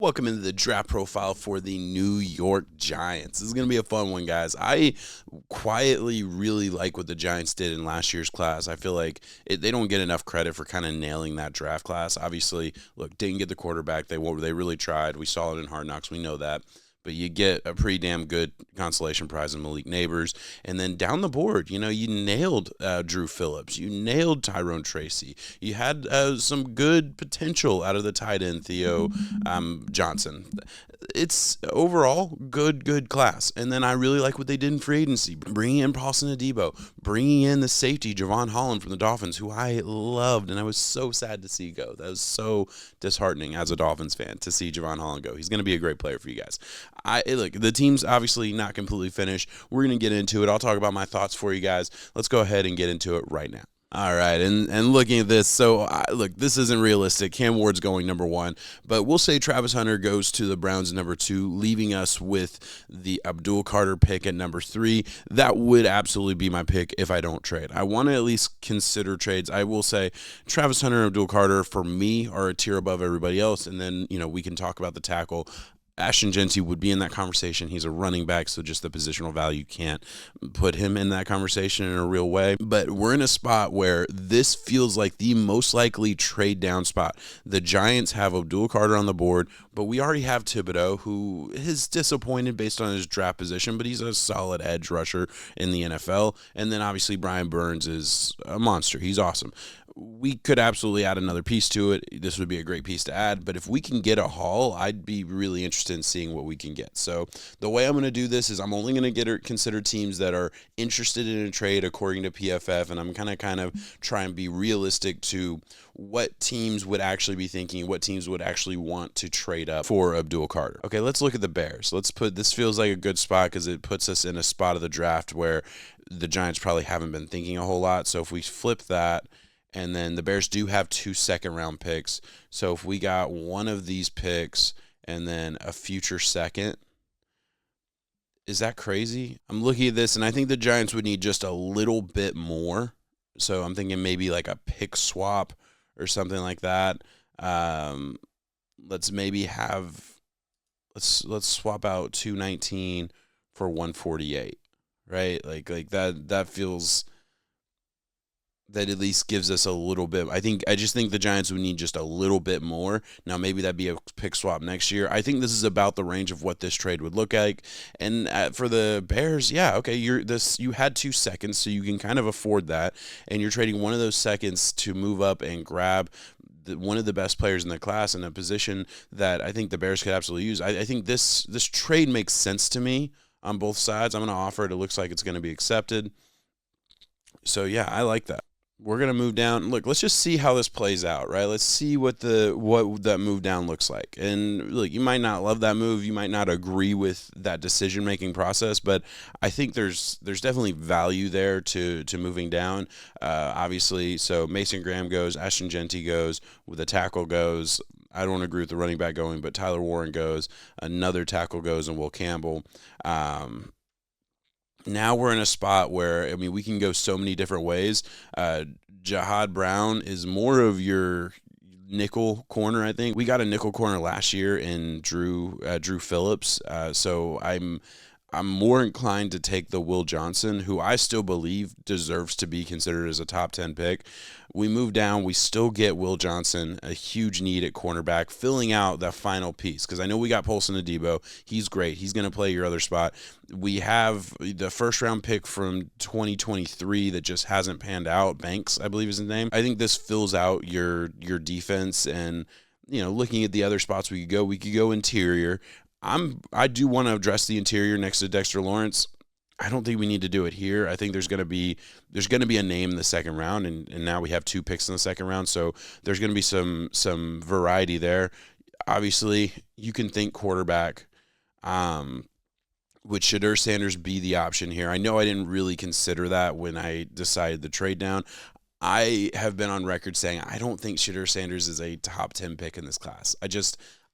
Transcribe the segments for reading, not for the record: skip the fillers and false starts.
Welcome into the draft profile for the New York Giants. This is going to be a fun one, guys. I quietly really like what the Giants did in last year's class. I feel like they don't get enough credit for kind of nailing that draft class. Obviously, look, didn't get the quarterback. They really tried. We saw it in Hard Knocks. We know that. But you get a pretty damn good consolation prize in Malik Neighbors. And then down the board, you nailed Drew Phillips. You nailed Tyrone Tracy. You had some good potential out of the tight end, Theo Johnson. It's overall good class. And then I really like what they did in free agency, bringing in Paulson Adebo, bringing in the safety Javon Holland from the Dolphins, who I loved, and I was so sad to see go. That was so disheartening as a Dolphins fan to see Javon Holland go. He's going to be a great player for you guys. Look, the team's obviously not completely finished. We're going to get into it. I'll talk about my thoughts for you guys. Let's go ahead and get into it right now. All right, and looking at this, look, this isn't realistic. Cam Ward's going number 1, but we'll say Travis Hunter goes to the Browns number 2, leaving us with the Abdul Carter pick at number 3. That would absolutely be my pick if I don't trade. I want to at least consider trades. I will say Travis Hunter and Abdul Carter, for me, are a tier above everybody else, and then, we can talk about the tackle. Ashton Jeanty would be in that conversation. He's a running back, so just the positional value can't put him in that conversation in a real way. But we're in a spot where this feels like the most likely trade down spot. The Giants have Abdul Carter on the board, but we already have Thibodeau, who is disappointed based on his draft position, but he's a solid edge rusher in the NFL. And then obviously Brian Burns is a monster. He's awesome. We could absolutely add another piece to it. This would be a great piece to add, but if we can get a haul, I'd be really interested in seeing what we can get. So the way I'm going to do this is I'm only going to consider teams that are interested in a trade according to PFF, and I'm kind of try and be realistic to what teams would actually be thinking, what teams would actually want to trade up for Abdul Carter. Okay, let's look at the Bears. This feels like a good spot because it puts us in a spot of the draft where the Giants probably haven't been thinking a whole lot. So if we flip that, and then the Bears do have 2 second-round picks. So if we got one of these picks and then a future second, is that crazy? I'm looking at this, and I think the Giants would need just a little bit more. So I'm thinking maybe like a pick swap or something like that. Let's swap out 219 for 148, right? Like that feels. That at least gives us a little bit. I just think the Giants would need just a little bit more. Now, maybe that'd be a pick swap next year. I think this is about the range of what this trade would look like. And for the Bears, yeah, okay, you had 2 seconds, so you can kind of afford that. And you're trading one of those seconds to move up and grab one of the best players in the class in a position that I think the Bears could absolutely use. I think this trade makes sense to me on both sides. I'm going to offer it. It looks like it's going to be accepted. So, yeah, I like that. We're going to move down. Look, let's just see how this plays out, right? Let's see what that move down looks like. And look, you might not love that move. You might not agree with that decision-making process, but I think there's definitely value there to moving down. Obviously, so Mason Graham goes, Ashton Jeanty goes, the tackle goes. I don't agree with the running back going, but Tyler Warren goes. Another tackle goes, and Will Campbell. Now we're in a spot where, we can go so many different ways. Jahad Brown is more of your nickel corner, I think. We got a nickel corner last year in Drew Phillips, so I'm more inclined to take the Will Johnson, who I still believe deserves to be considered as a top 10 pick. We move down. We still get Will Johnson, a huge need at cornerback, filling out that final piece. Because I know we got Paulson Adebo. He's great. He's going to play your other spot. We have the first-round pick from 2023 that just hasn't panned out. Banks, I believe is his name. I think this fills out your defense. And, looking at the other spots we could go interior. I do want to address the interior next to Dexter Lawrence. I don't think we need to do it here. I think there's going to be a name in the second round, and now we have 2 picks in the second round, so there's going to be some variety there. Obviously, you can think quarterback. Would Shedeur Sanders be the option here? I know I didn't really consider that when I decided to trade down. I have been on record saying I don't think Shedeur Sanders is a top 10 pick in this class.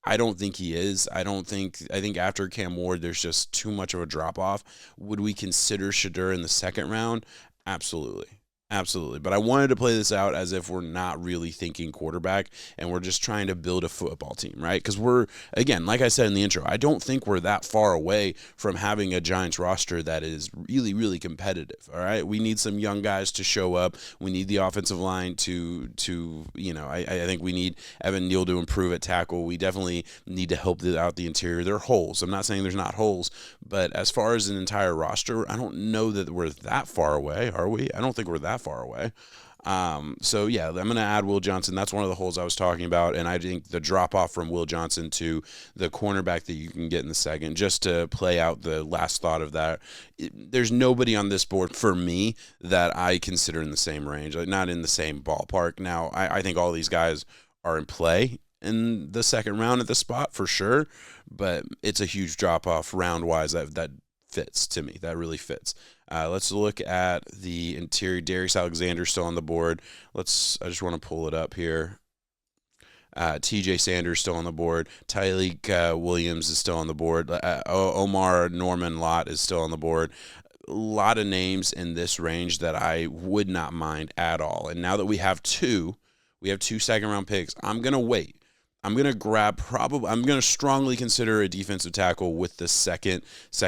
I don't think he is. I think after Cam Ward, there's just too much of a drop-off. Would we consider Shedeur in the second round? Absolutely. Absolutely. But I wanted to play this out as if we're not really thinking quarterback and we're just trying to build a football team, right? Because we're, again, like I said in the intro, I don't think we're that far away from having a Giants roster that is really, really competitive. All right. We need some young guys to show up. We need the offensive line I think we need Evan Neal to improve at tackle. We definitely need to help out the interior. There are holes. I'm not saying there's not holes, but as far as an entire roster, I don't know that we're that far away, are we? I don't think we're that far away. So yeah, I'm going to add Will Johnson. That's one of the holes I was talking about, and I think the drop off from Will Johnson to the cornerback that you can get in the second, just to play out the last thought of that. There's nobody on this board for me that I consider in the same range, like not in the same ballpark. Now, I think all these guys are in play in the second round at the spot for sure, but it's a huge drop off round wise that fits to me. That really fits. Let's look at the interior. Darius Alexander still on the board. I just want to pull it up here. TJ Sanders still on the board. Tyreek Williams is still on the board. Omar Norman Lott is still on the board. A lot of names in this range that I would not mind at all. And now that we have two second round picks, I'm going to wait. I'm going to strongly consider a defensive tackle with the second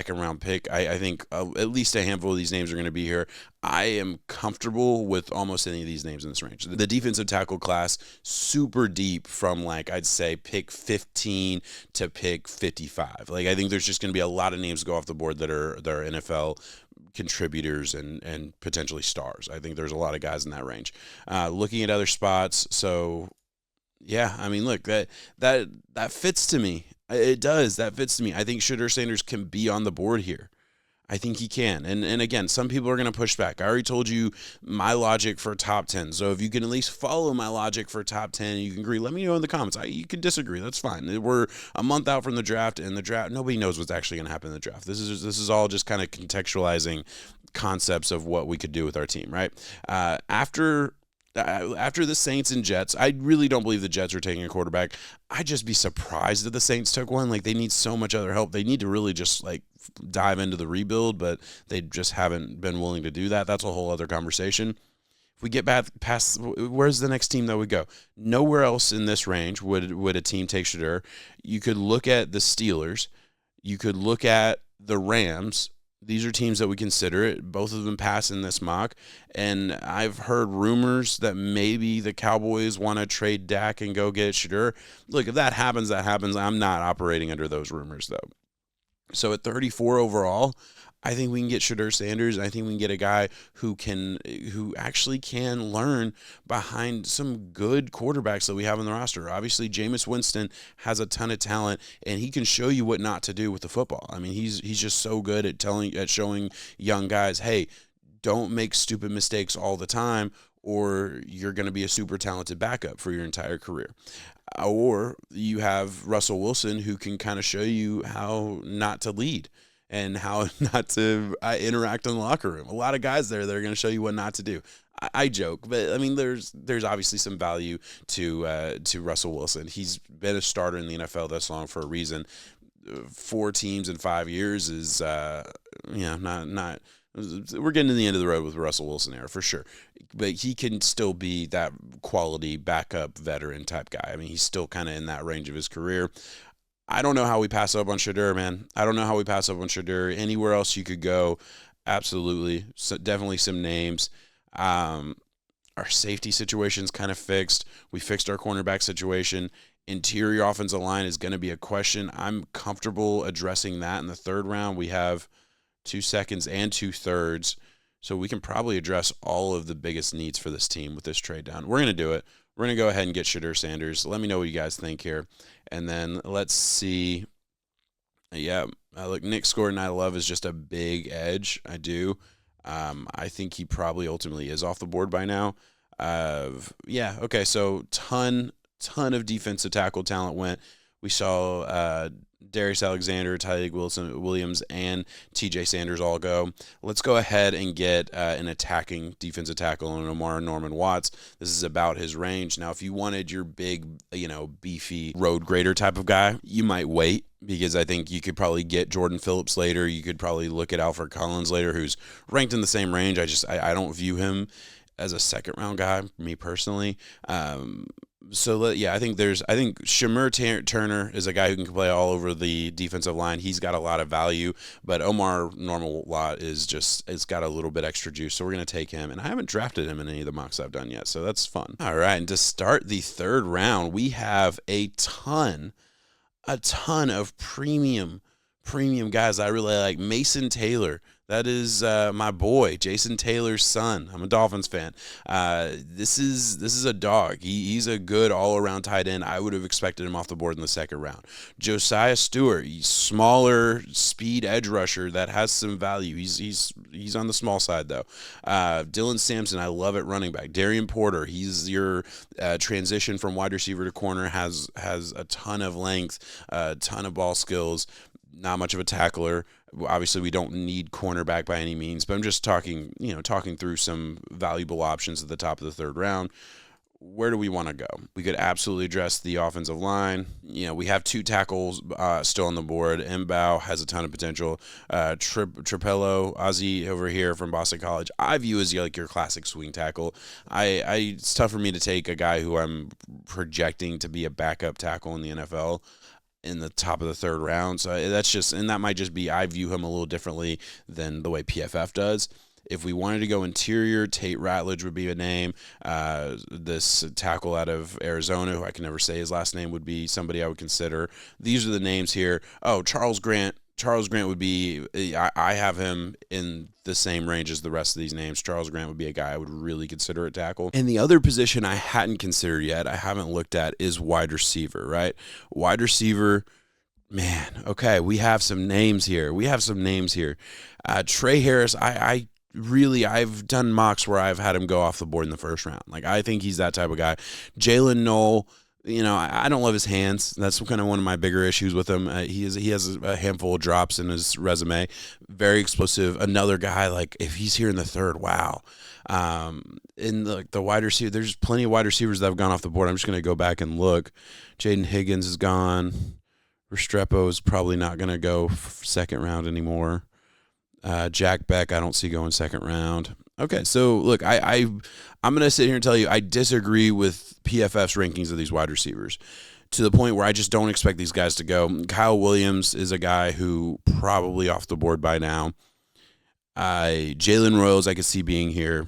round pick. I think at least a handful of these names are going to be here. I am comfortable with almost any of these names in this range. The defensive tackle class, super deep from I'd say pick 15 to pick 55. I think there's just going to be a lot of names go off the board that are NFL contributors and potentially stars. I think there's a lot of guys in that range. Looking at other spots, so yeah, I mean, look, that fits to me. It does. That fits to me. I think Shedeur Sanders can be on the board here. I think he can. And again, some people are going to push back. I already told you my logic for top 10. So if you can at least follow my logic for top 10, you can agree. Let me know in the comments. You can disagree. That's fine. We're a month out from the draft, and the draft, nobody knows what's actually going to happen in the draft. This is all just kind of contextualizing concepts of what we could do with our team, right? After the Saints and Jets, I really don't believe the Jets are taking a quarterback. I'd just be surprised if the Saints took one. They need so much other help. They need to really just dive into the rebuild, but they just haven't been willing to do that. That's a whole other conversation. If we get past, where's the next team that would go? Nowhere else in this range would a team take Shedeur. You could look at the Steelers. You could look at the Rams. These are teams that we consider it. Both of them pass in this mock. And I've heard rumors that maybe the Cowboys want to trade Dak and go get Shedeur. Look, if that happens, that happens. I'm not operating under those rumors, though. So at 34 overall, I think we can get Shedeur Sanders. I think we can get a guy who actually can learn behind some good quarterbacks that we have on the roster. Obviously, Jameis Winston has a ton of talent, and he can show you what not to do with the football. I mean, he's just so good at showing young guys, hey, don't make stupid mistakes all the time, or you're going to be a super talented backup for your entire career. Or you have Russell Wilson, who can kind of show you how not to lead and how not to interact in the locker room. A lot of guys there that are going to show you what not to do. I joke, but I mean, there's obviously some value to Russell Wilson. He's been a starter in the NFL this long for a reason. 4 teams in 5 years is not. We're getting to the end of the road with Russell Wilson era for sure, but he can still be that quality backup veteran type guy. I mean, he's still kind of in that range of his career. I don't know how we pass up on Shedeur, man. I don't know how we pass up on Shedeur. Anywhere else you could go, absolutely. So definitely some names. Our safety situation's kind of fixed. We fixed our cornerback situation. Interior offensive line is going to be a question. I'm comfortable addressing that in the third round. We have 2 seconds and 2 thirds, so we can probably address all of the biggest needs for this team with this trade down. We're going to do it. We're going to go ahead and get Shedeur Sanders. Let me know what you guys think here. And then let's see. Yeah, look, Nick Gordon I love is just a big edge. I do. I think he probably ultimately is off the board by now. Okay, so ton of defensive tackle talent went. We saw Darius Alexander, Tyreek Williams, and TJ Sanders all go. Let's go ahead and get an attacking defensive tackle in Omar Norman Watts. This is about his range. Now, if you wanted your big, beefy road grader type of guy, you might wait, because I think you could probably get Jordan Phillips later. You could probably look at Alfred Collins later, who's ranked in the same range. I don't view him as a second round guy, me personally. Yeah, I think Shamir Turner is a guy who can play all over the defensive line. He's got a lot of value, but Omar Normal Lot it's got a little bit extra juice, so we're gonna take him. And I haven't drafted him in any of the mocks I've done yet, so that's fun. All right, and to start the third round, we have a ton of premium guys I really like. Mason Taylor. That is my boy, Jason Taylor's son. I'm a Dolphins fan. This is a dog. He's a good all-around tight end. I would have expected him off the board in the second round. Josiah Stewart, he's smaller, speed edge rusher that has some value. He's on the small side though. Dylan Sampson, I love at running back. Darian Porter, he's your transition from wide receiver to corner. Has a ton of length, a ton of ball skills. Not much of a tackler. Obviously, we don't need cornerback by any means, but I'm just talking through some valuable options at the top of the third round. Where do we want to go? We could absolutely address the offensive line. We have 2 tackles still on the board. Mbao has a ton of potential. Trapello Ozzy over here from Boston College, I view as like your classic swing tackle. It's tough for me to take a guy who I'm projecting to be a backup tackle in the NFL in the top of the third round. So that might just be, I view him a little differently than the way PFF does. If we wanted to go interior, Tate Ratledge would be a name. This tackle out of Arizona, who I can never say his last name, would be somebody I would consider. These are the names here. Oh, Charles Grant. Charles Grant would be, I have him in the same range as the rest of these names. Charles Grant would be a guy I would really consider a tackle. And the other position I hadn't considered yet, I haven't looked at, is wide receiver, right? Wide receiver, man, okay, we have some names here. Trey Harris, I've done mocks where I've had him go off the board in the first round. Like, I think he's that type of guy. Jalen Knoll, I don't love his hands. That's kind of one of my bigger issues with him. He has a handful of drops in his resume. Very explosive. Another guy, like, if he's here in the third, wow. In the wide receiver, there's plenty of wide receivers that have gone off the board. I'm just going to go back and look. Jaden Higgins is gone. Restrepo is probably not going to go second round anymore. Jack Beck, I don't see going second round. Okay, so look, I'm going to sit here and tell you I disagree with PFF's rankings of these wide receivers to the point where I just don't expect these guys to go. Kyle Williams is a guy who probably off the board by now. Jalen Rose I could see being here,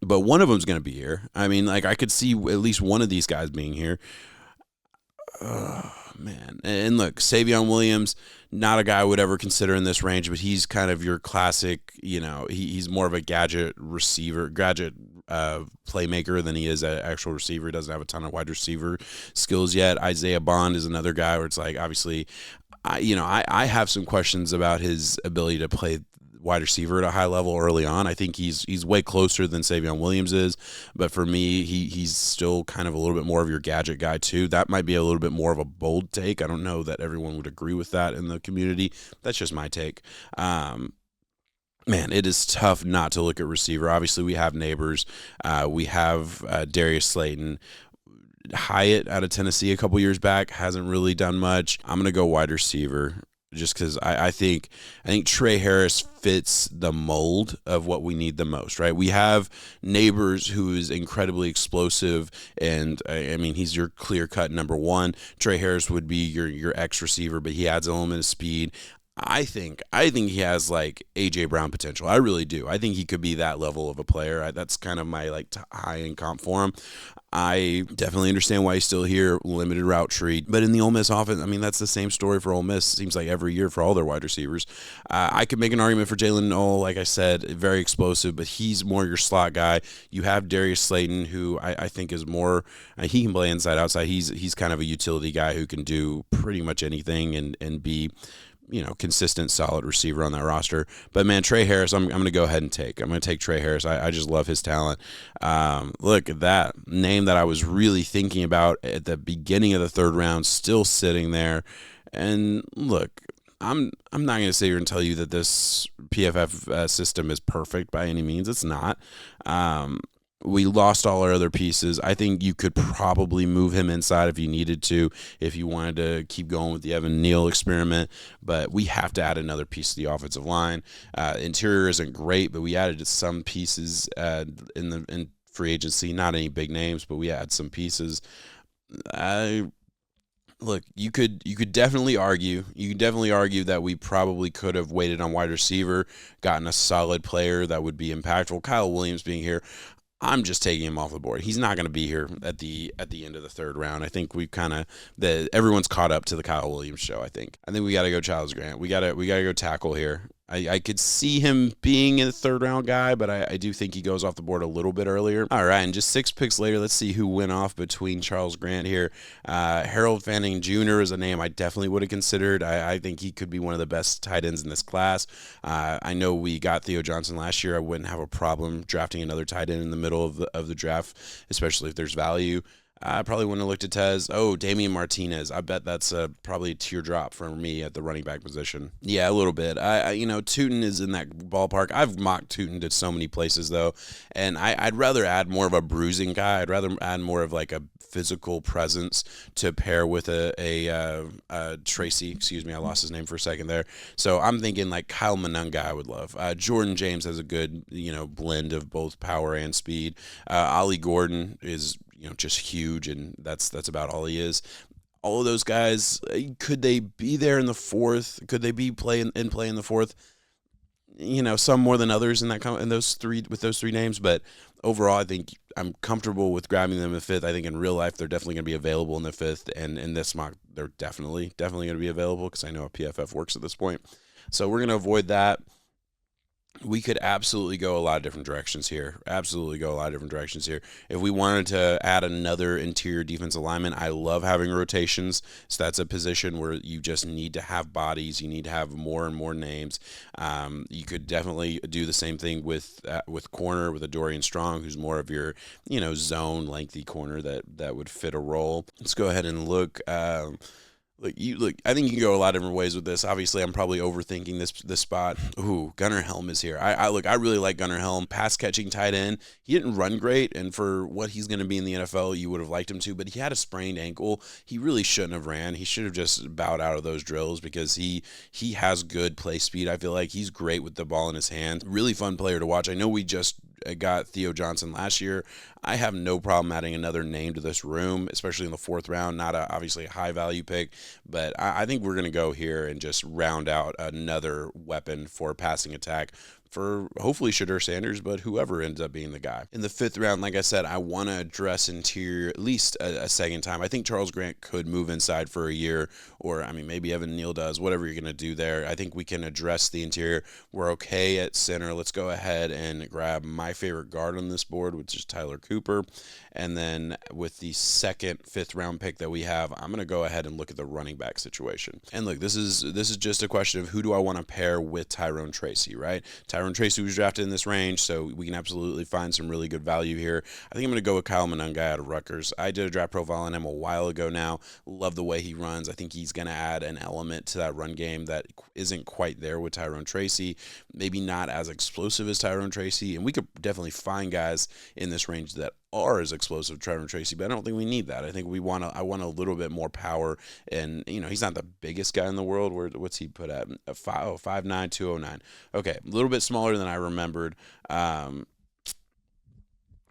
but one of them's going to be here. I mean, like, I could see at least one of these guys being here. Man. And look, Savion Williams, not a guy I would ever consider in this range, but he's kind of your classic, he's more of a gadget playmaker than he is an actual receiver. He doesn't have a ton of wide receiver skills yet. Isaiah Bond is another guy where it's like, obviously, I have some questions about his ability to play wide receiver at a high level early on. I think he's way closer than Savion Williams is, but for me, he's still kind of a little bit more of your gadget guy too. That might be a little bit more of a bold take. I don't know that everyone would agree with that in the community. That's just my take. Man, it is tough not to look at receiver. Obviously, we have Neighbors. We have Darius Slayton. Hyatt out of Tennessee a couple years back hasn't really done much. I'm going to go wide receiver, just because I think Trey Harris fits the mold of what we need the most, right? We have Neighbors, who is incredibly explosive, and I mean, he's your clear-cut number one. Trey Harris would be your X receiver, but he adds an element of speed. I think he has like AJ Brown potential. I really do. I think he could be that level of a player. That's kind of my high-end comp for him. I definitely understand why he's still here, limited route tree. But in the Ole Miss offense, I mean, that's the same story for Ole Miss. Seems like every year for all their wide receivers. I could make an argument for Jalen Knoll, like I said, very explosive, but he's more your slot guy. You have Darius Slayton, who I think is more, he can play inside, outside. He's kind of a utility guy who can do pretty much anything and be, consistent, solid receiver on that roster. But, man, Trey Harris, I'm going to go ahead and take. I'm going to take Trey Harris. I just love his talent. Look at that name that I was really thinking about at the beginning of the third round, still sitting there. And, look, I'm not going to sit here and tell you that this PFF system is perfect by any means. It's not. We lost all our other pieces. I think you could probably move him inside if you needed to, if you wanted to keep going with the Evan Neal experiment. But we have to add another piece to the offensive line. Interior isn't great, but we added some pieces in free agency. Not any big names, but we add some pieces. Look, you could definitely argue that we probably could have waited on wide receiver, gotten a solid player that would be impactful. Kyle Williams being here, I'm just taking him off the board. He's not going to be here at the end of the third round. I think we've kind of everyone's caught up to the Kyle Williams show. I think we got to go Charles Grant. We got to go tackle here. I could see him being a third round guy, but I do think he goes off the board a little bit earlier. All right, and just 6 picks later, let's see who went off between Charles Grant here. Harold Fanning Jr. is a name I definitely would have considered. I think he could be one of the best tight ends in this class. I know we got Theo Johnson last year. I wouldn't have a problem drafting another tight end in the middle of the draft, especially if there's value. I probably wouldn't have looked at Tez. Oh, Damian Martinez. I bet that's probably a teardrop for me at the running back position. Yeah, a little bit. Tootin is in that ballpark. I've mocked Tootin to so many places though, and I'd rather add more of a bruising guy. I'd rather add more of like a physical presence to pair with a Tracy. Excuse me, I lost his name for a second there. So I'm thinking like Kyle Monunga. I would love. Jordan James has a good blend of both power and speed. Ollie Gordon is just huge, and that's about all he is. All of those guys, could they be there in the fourth? Could they be play in the fourth? Some more than others in those three names, but overall, I think I'm comfortable with grabbing them in the fifth. I think in real life they're definitely going to be available in the fifth, and in this mock they're definitely going to be available because I know how PFF works at this point. So we're going to avoid that. We could absolutely go a lot of different directions here. If we wanted to add another interior defensive lineman, I love having rotations. So that's a position where you just need to have bodies. You need to have more and more names. You could definitely do the same thing with corner with a Dorian Strong, who's more of your zone lengthy corner that would fit a role. Let's go ahead and look. Look. I think you can go a lot of different ways with this. Obviously, I'm probably overthinking this spot. Ooh, Gunnar Helm is here. I really like Gunnar Helm. Pass catching tight end. He didn't run great, and for what he's going to be in the NFL, you would have liked him to. But he had a sprained ankle. He really shouldn't have ran. He should have just bowed out of those drills because he has good play speed. I feel like he's great with the ball in his hand. Really fun player to watch. I know we just got Theo Johnson last year. I have no problem adding another name to this room, especially in the fourth round. Not obviously a high value pick, but I think we're going to go here and just round out another weapon for passing attack for hopefully Shadur Sanders, but whoever ends up being the guy. In the fifth round, like I said, I want to address interior at least a second time. I think Charles Grant could move inside for a year, or maybe Evan Neal does, whatever you're going to do there. I think we can address the interior. We're okay at center. Let's go ahead and grab my favorite guard on this board, which is Tyler Cooper. And then with the second, fifth round pick that we have, I'm going to go ahead and look at the running back situation. And look, this is just a question of who do I want to pair with Tyrone Tracy, right? Tyrone Tracy was drafted in this range, so we can absolutely find some really good value here. I think I'm going to go with Kyle Monunga out of Rutgers. I did a draft profile on him a while ago now. Love the way he runs. I think he's going to add an element to that run game that isn't quite there with Tyrone Tracy. Maybe not as explosive as Tyrone Tracy, and we could definitely find guys in this range that are as explosive as Tyrone Tracy, but I don't think we need that. I think I want a little bit more power, and he's not the biggest guy in the world. What's he put at? 5'9", 209. Okay, a little bit smaller than I remembered.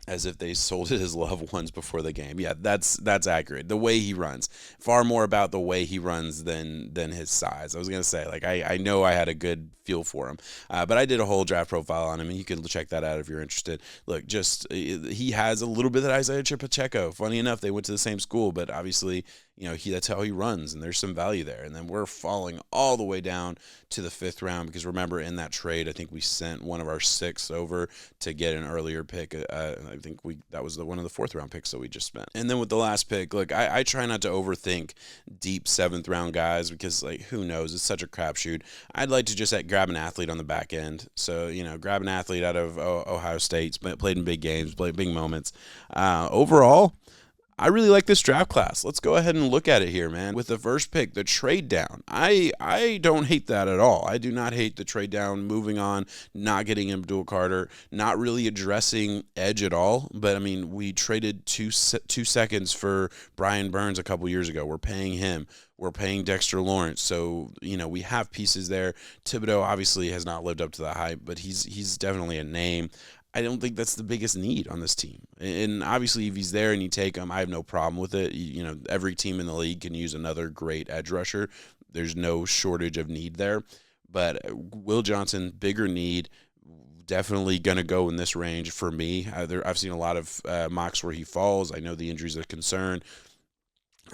As if they sold his loved ones before the game. Yeah, that's accurate. The way he runs, far more about the way he runs than his size. I was gonna say, I know I had a good feel for him, but I did a whole draft profile on him, and you can check that out if you're interested. Look, he has a little bit of Isaiah Pacheco. Funny enough, they went to the same school, but obviously, that's how he runs, and there's some value there. And then we're falling all the way down to the fifth round because remember in that trade, I think we sent one of our sixth over to get an earlier pick. I think that was one of the fourth round picks that we just spent. And then with the last pick, look, I try not to overthink deep seventh round guys because who knows? It's such a crapshoot. I'd like to just grab an athlete on the back end. So grab an athlete out of Ohio State, played in big games, played big moments. Overall, I really like this draft class. Let's go ahead and look at it here, man. With the first pick, the trade down. I don't hate that at all. I do not hate the trade down, moving on, not getting Abdul Carter, not really addressing edge at all. But I mean, we traded 2 seconds for Brian Burns a couple years ago. We're paying him. We're paying Dexter Lawrence. So, we have pieces there. Thibodeau obviously has not lived up to the hype, but he's definitely a name. I don't think that's the biggest need on this team. And obviously, if he's there and you take him, I have no problem with it. Every team in the league can use another great edge rusher. There's no shortage of need there. But Will Johnson, bigger need, definitely going to go in this range for me. I've seen a lot of mocks where he falls. I know the injuries are a concern.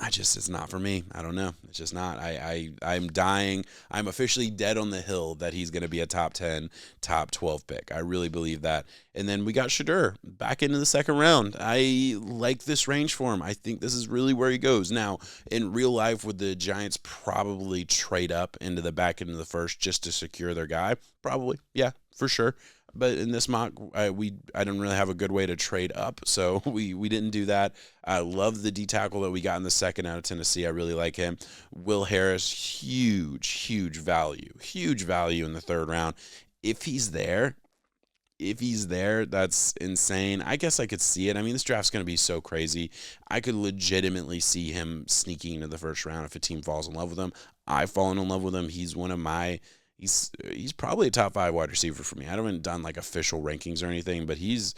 It's not for me. I don't know. It's just not. I'm dying. I'm officially dead on the hill that he's going to be a top 10, top 12 pick. I really believe that. And then we got Shedeur back into the second round. I like this range for him. I think this is really where he goes. Now, in real life, would the Giants probably trade up into the back end of the first just to secure their guy? Probably. Yeah, for sure. But in this mock, I didn't really have a good way to trade up, so we didn't do that. I love the D tackle that we got in the second out of Tennessee. I really like him. Will Harris, huge value in the third round. If he's there, that's insane. I guess I could see it. I mean, this draft's going to be so crazy. I could legitimately see him sneaking into the first round if a team falls in love with him. I've fallen in love with him. He's one of my. He's probably a top 5 wide receiver for me. I haven't done like official rankings or anything, but he's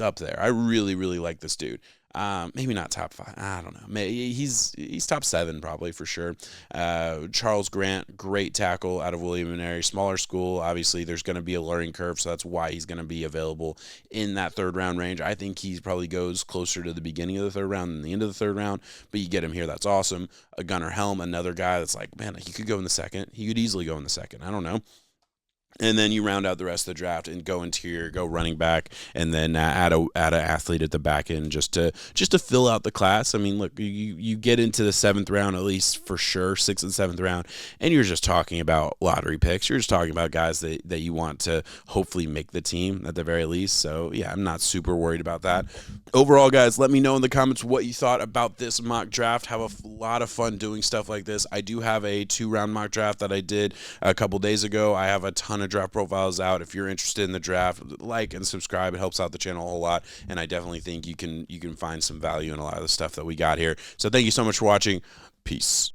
up there. I really like this dude. Maybe not top 5. I don't know. Maybe he's top 7 probably for sure. Charles Grant, great tackle out of William & Mary, smaller school. Obviously, there's going to be a learning curve, so that's why he's going to be available in that third round range. I think he probably goes closer to the beginning of the third round than the end of the third round, but you get him here. That's awesome. A Gunnar Helm, another guy that's like, man, he could go in the second. He could easily go in the second. I don't know. And then you round out the rest of the draft and go interior, go running back, and then add an athlete at the back end just to fill out the class. I mean, look, you get into the 7th round at least for sure, 6th and 7th round, and you're just talking about lottery picks. You're just talking about guys that you want to hopefully make the team at the very least. So yeah, I'm not super worried about that. Overall, guys, let me know in the comments what you thought about this mock draft. Have a lot of fun doing stuff like this. I do have a 2-round mock draft that I did a couple days ago. I have a ton of draft profiles out. If you're interested in the draft, like and subscribe. It helps out the channel a whole lot, and I definitely think you can find some value in a lot of the stuff that we got here. So thank you so much for watching. Peace.